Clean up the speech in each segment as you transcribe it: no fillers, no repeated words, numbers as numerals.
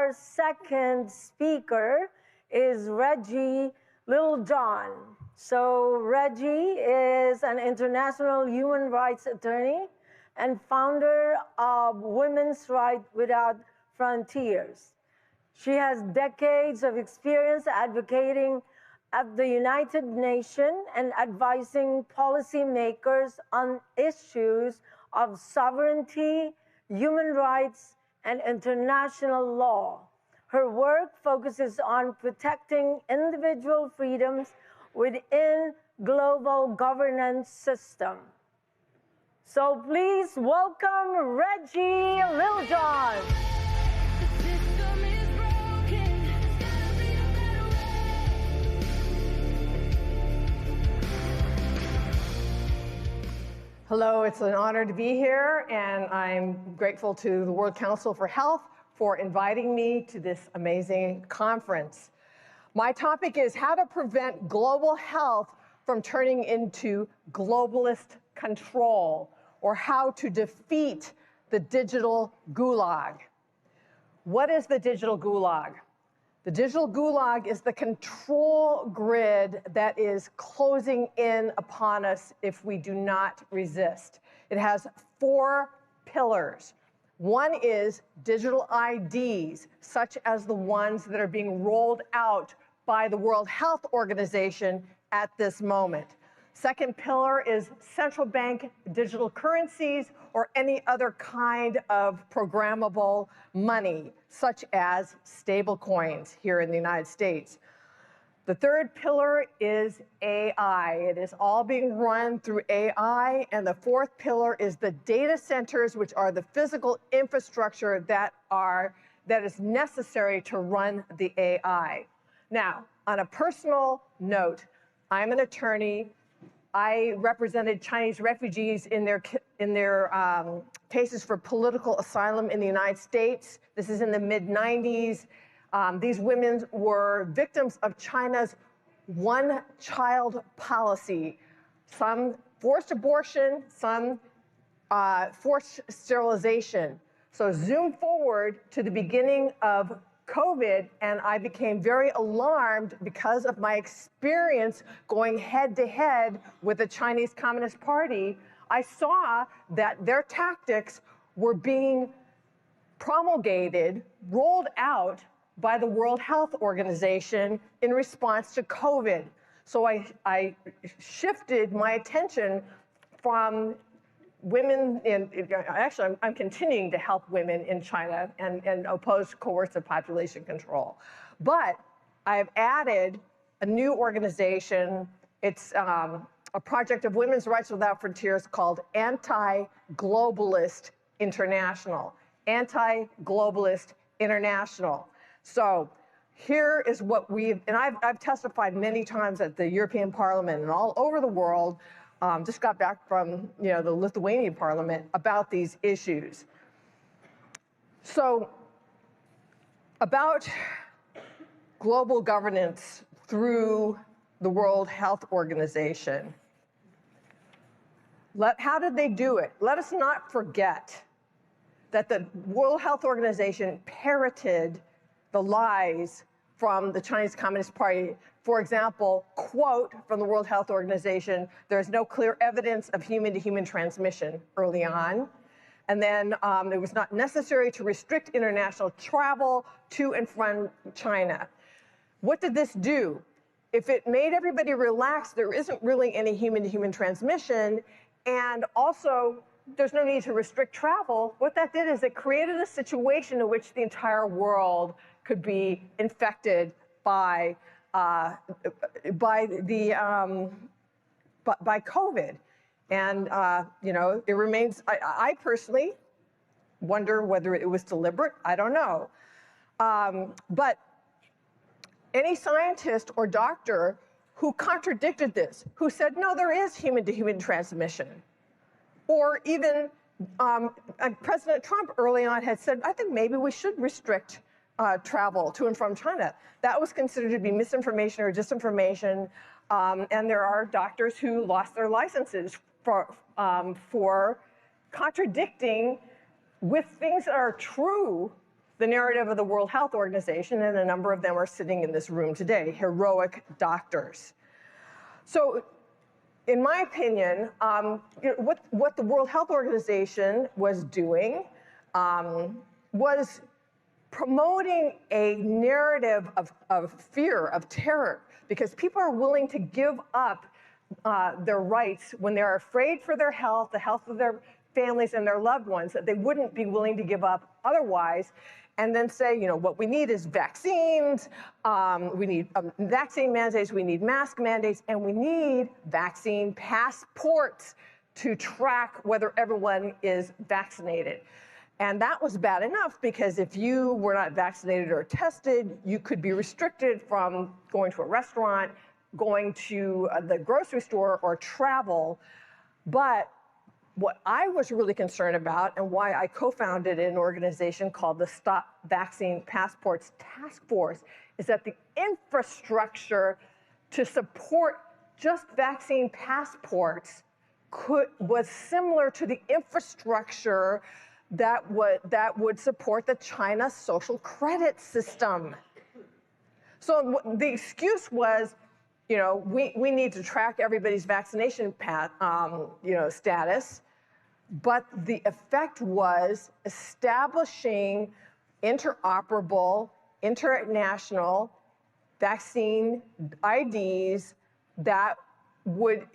our second speaker is Reggie Littlejohn. So Reggie is an international human rights attorney and founder of Women's Rights Without Frontiers. She has decades of experience advocating at the United Nations and advising policymakers on issues of sovereignty, human rights, and international law. Her work focuses on protecting individual freedoms within global governance system. So please welcome Reggie Littlejohn. Hello, it's an honor to be here, and I'm grateful to the World Council for Health for inviting me to this amazing conference. My topic is how to prevent global health from turning into globalist control, or how to defeat the digital gulag. What is the digital gulag? The digital gulag is the control grid that is closing in upon us if we do not resist. It has 4 pillars. One is digital IDs, such as the ones that are being rolled out by the World Health Organization at this moment. Second pillar is central bank digital currencies or any other kind of programmable money, such as stable coins here in the United States. The third pillar is AI. It is all being run through AI. And the fourth pillar is the data centers, which are the physical infrastructure that is necessary to run the AI. Now, on a personal note, I'm an attorney. I represented Chinese refugees in their cases for political asylum in the United States. This is in the mid-90s. These women were victims of China's one-child policy. Some forced abortion, some forced sterilization. So zoom forward to the beginning of COVID, and I became very alarmed because of my experience going head-to-head with the Chinese Communist Party. I saw that their tactics were being promulgated, rolled out by the World Health Organization in response to COVID. So I shifted my attention from women actually, I'm continuing to help women in China and oppose coercive population control. But I've added a new organization. It's a project of Women's Rights Without Frontiers called Anti-Globalist International. Anti-Globalist International. So here is what and I've testified many times at the European Parliament and all over the world. Just got back from the Lithuanian Parliament about these issues. So about global governance through the World Health Organization. How did they do it? Let us not forget that the World Health Organization parroted the lies from the Chinese Communist Party. For example, quote from the World Health Organization, there's no clear evidence of human-to-human transmission early on. And then it was not necessary to restrict international travel to and from China. What did this do? If it made everybody relax, there isn't really any human-to-human transmission, and also there's no need to restrict travel, what that did is it created a situation in which the entire world could be infected by COVID, and it remains. I personally wonder whether it was deliberate. I don't know, but any scientist or doctor who contradicted this, who said no, there is human-to-human transmission, or even President Trump early on had said, I think maybe we should restrict travel to and from China. That was considered to be misinformation or disinformation, and there are doctors who lost their licenses for contradicting with things that are true the narrative of the World Health Organization, and a number of them are sitting in this room today, heroic doctors. So in my opinion, what the World Health Organization was doing was promoting a narrative of fear, of terror, because people are willing to give up their rights when they're afraid for their health, the health of their families and their loved ones, that they wouldn't be willing to give up otherwise, and then say, you know, what we need is vaccines, we need vaccine mandates, we need mask mandates, and we need vaccine passports to track whether everyone is vaccinated. And that was bad enough, because if you were not vaccinated or tested, you could be restricted from going to a restaurant, going to the grocery store, or travel. But what I was really concerned about, and why I co-founded an organization called the Stop Vaccine Passports Task Force, is that the infrastructure to support just vaccine passports was similar to the infrastructure that would support the China social credit system. So the excuse was, you know, we need to track everybody's vaccination status, but the effect was establishing interoperable, international vaccine IDs that would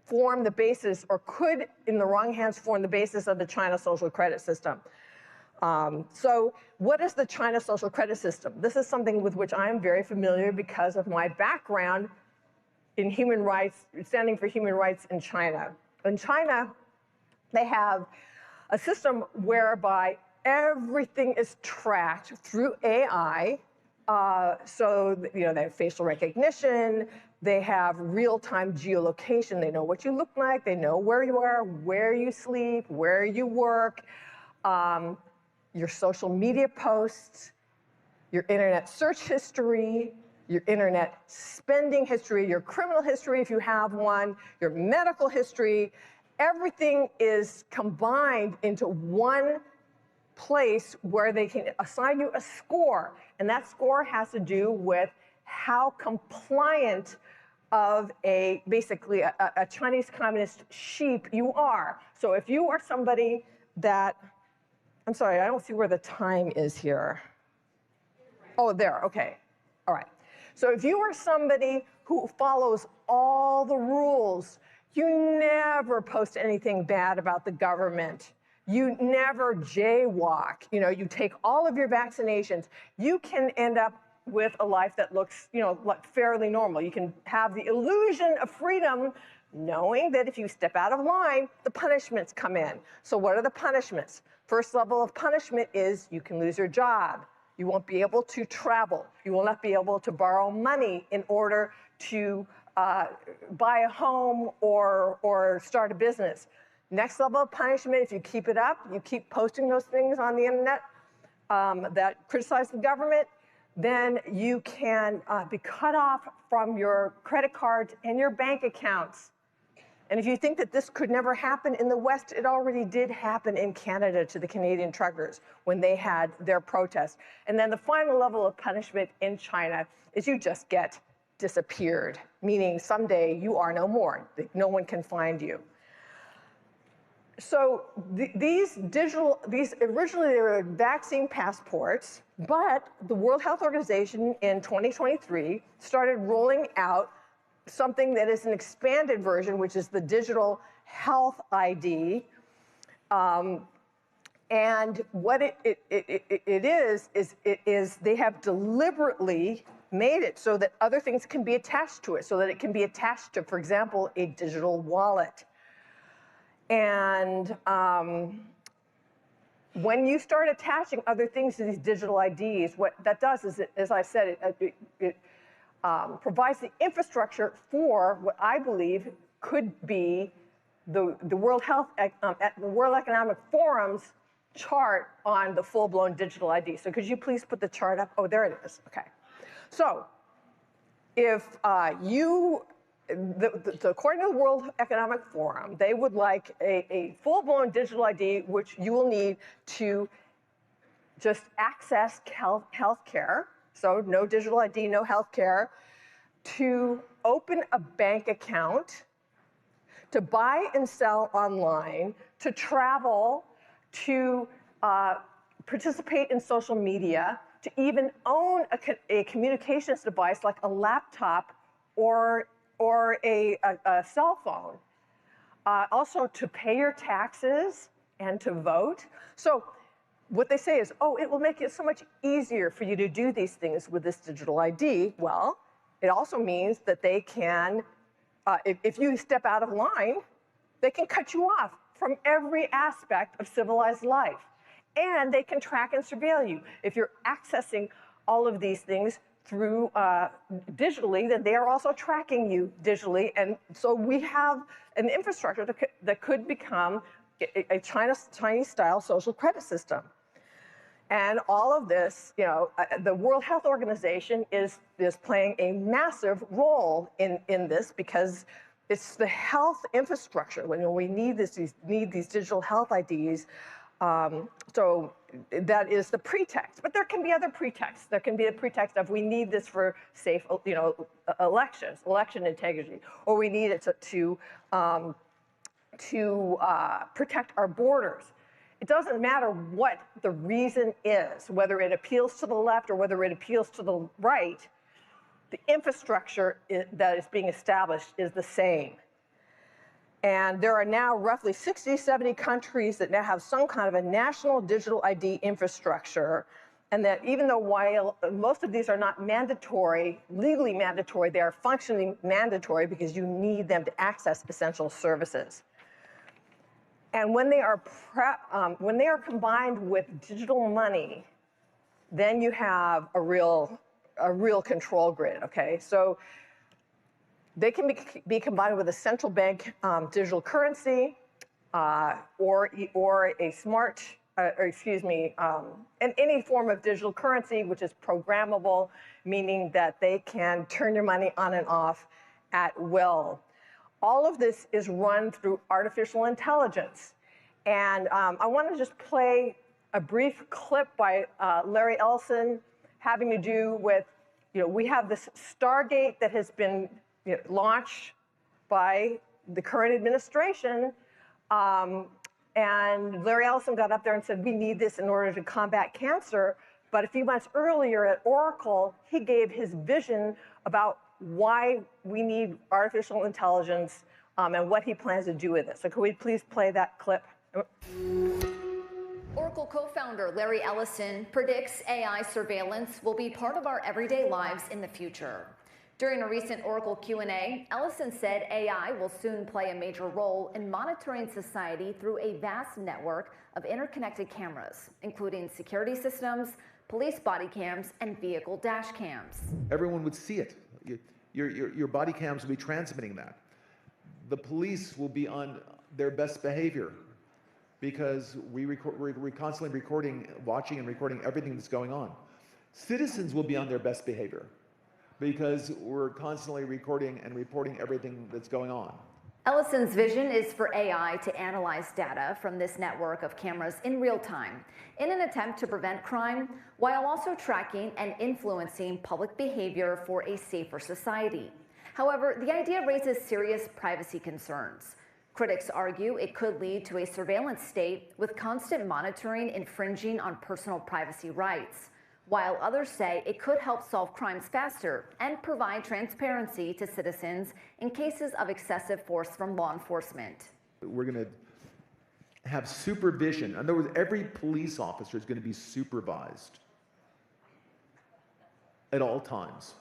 form the basis, or could, in the wrong hands, form the basis of the China social credit system. So what is the China social credit system? This is something with which I am very familiar because of my background in human rights, standing for human rights in China. In China, they have a system whereby everything is tracked through AI. So, you know, they have facial recognition, they have real-time geolocation, they know what you look like, they know where you are, where you sleep, where you work, your social media posts, your internet search history, your internet spending history, your criminal history if you have one, your medical history. Everything is combined into one place where they can assign you a score. And that score has to do with how compliant of basically a Chinese communist sheep you are. So if you are somebody that, I'm sorry, I don't see where the time is here. Oh, there, okay, all right. So if you are somebody who follows all the rules, you never post anything bad about the government, you never jaywalk, you know, you take all of your vaccinations, you can end up with a life that looks, you know, like fairly normal. You can have the illusion of freedom, knowing that if you step out of line, the punishments come in. So what are the punishments? First level of punishment is you can lose your job. You won't be able to travel. You will not be able to borrow money in order to buy a home or start a business. Next level of punishment, if you keep it up, you keep posting those things on the internet that criticize the government, then you can be cut off from your credit cards and your bank accounts. And if you think that this could never happen in the West, it already did happen in Canada to the Canadian truckers when they had their protests. And then the final level of punishment in China is you just get disappeared, meaning someday you are no more. No one can find you. So these originally they were vaccine passports, but the World Health Organization in 2023 started rolling out something that is an expanded version, which is the Digital Health ID. And what it is they have deliberately made it so that other things can be attached to it, so that it can be attached to, for example, a digital wallet. And when you start attaching other things to these digital IDs, what that does is, as I said, it provides the infrastructure for what I believe could be the World Economic Forum's chart on the full-blown digital ID. So could you please put the chart up? Oh, there it is. Okay. So if according to the World Economic Forum, they would like a full-blown digital ID, which you will need to just access health care, so no digital ID, no health care, to open a bank account, to buy and sell online, to travel, to participate in social media, to even own a communications device like a laptop or a cell phone. Also to pay your taxes and to vote. So what they say is, oh, it will make it so much easier for you to do these things with this digital ID. Well, it also means that they can, if you step out of line, they can cut you off from every aspect of civilized life. And they can track and surveil you. If you're accessing all of these things through digitally, then they are also tracking you digitally. And so we have an infrastructure that could become a Chinese-style social credit system. And all of this, you know, the World Health Organization is playing a massive role in this because it's the health infrastructure. When we need these digital health IDs, so that is the pretext. But there can be other pretexts. There can be a pretext of we need this for safe, you know, election integrity, or we need it to protect our borders. It doesn't matter what the reason is, whether it appeals to the left or whether it appeals to the right, the infrastructure that is being established is the same. And there are now roughly 60, 70 countries that now have some kind of a national digital ID infrastructure. And that even though while most of these are not mandatory, legally mandatory, they are functionally mandatory because you need them to access essential services. And when they are combined with digital money, then you have a real control grid. Okay, so they can be combined with a central bank digital currency, or a smart, and any form of digital currency which is programmable, meaning that they can turn your money on and off at will. All of this is run through artificial intelligence. And I want to just play a brief clip by Larry Ellison having to do with, you know, we have this Stargate that has been launched by the current administration. And Larry Ellison got up there and said, we need this in order to combat cancer. But a few months earlier at Oracle, he gave his vision about why we need artificial intelligence and what he plans to do with it. So could we please play that clip? Oracle co-founder Larry Ellison predicts AI surveillance will be part of our everyday lives in the future. During a recent Oracle Q&A, Ellison said AI will soon play a major role in monitoring society through a vast network of interconnected cameras, including security systems, police body cams, and vehicle dash cams. Everyone would see it. Your body cams will be transmitting that. The police will be on their best behavior because we're constantly watching and recording everything that's going on. Citizens will be on their best behavior because we're constantly recording and reporting everything that's going on. Ellison's vision is for AI to analyze data from this network of cameras in real time in an attempt to prevent crime while also tracking and influencing public behavior for a safer society. However, the idea raises serious privacy concerns. Critics argue it could lead to a surveillance state with constant monitoring infringing on personal privacy rights, while others say it could help solve crimes faster and provide transparency to citizens in cases of excessive force from law enforcement. We're going to have supervision. In other words, every police officer is going to be supervised at all times.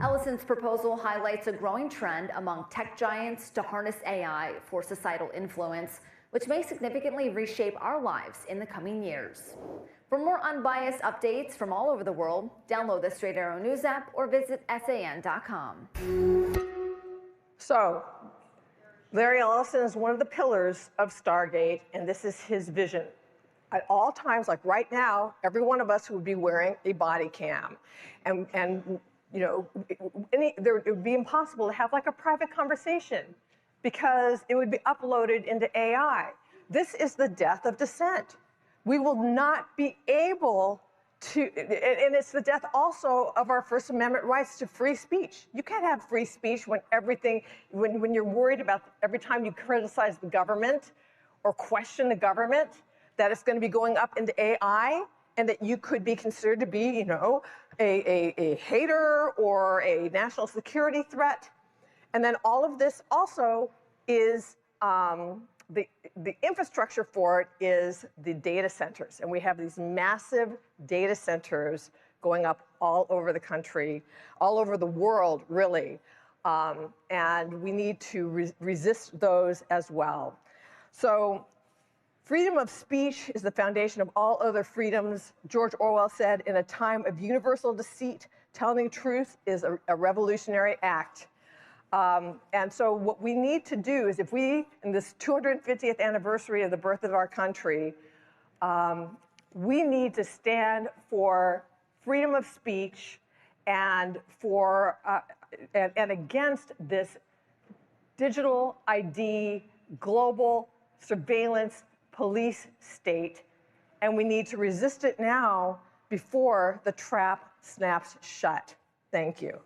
Ellison's proposal highlights a growing trend among tech giants to harness AI for societal influence, which may significantly reshape our lives in the coming years. For more unbiased updates from all over the world, download the Straight Arrow News app or visit san.com. So, Larry Ellison is one of the pillars of Stargate, and this is his vision. At all times, like right now, every one of us would be wearing a body cam. And you know, it would be impossible to have like a private conversation because it would be uploaded into AI. This is the death of dissent. we will not be able to, and it's the death also of our First Amendment rights to free speech. You can't have free speech when when you're worried about every time you criticize the government or question the government, that it's going to be going up into AI and that you could be considered to be, you know, a hater or a national security threat. And then all of this also is, the infrastructure for it is the data centers. And we have these massive data centers going up all over the country, all over the world, really. And we need to resist those as well. So freedom of speech is the foundation of all other freedoms. George Orwell said, in a time of universal deceit, telling the truth is a revolutionary act. And so what we need to do is, if we, in this 250th anniversary of the birth of our country, we need to stand for freedom of speech and for and against this digital ID, global surveillance police state. And we need to resist it now before the trap snaps shut. Thank you.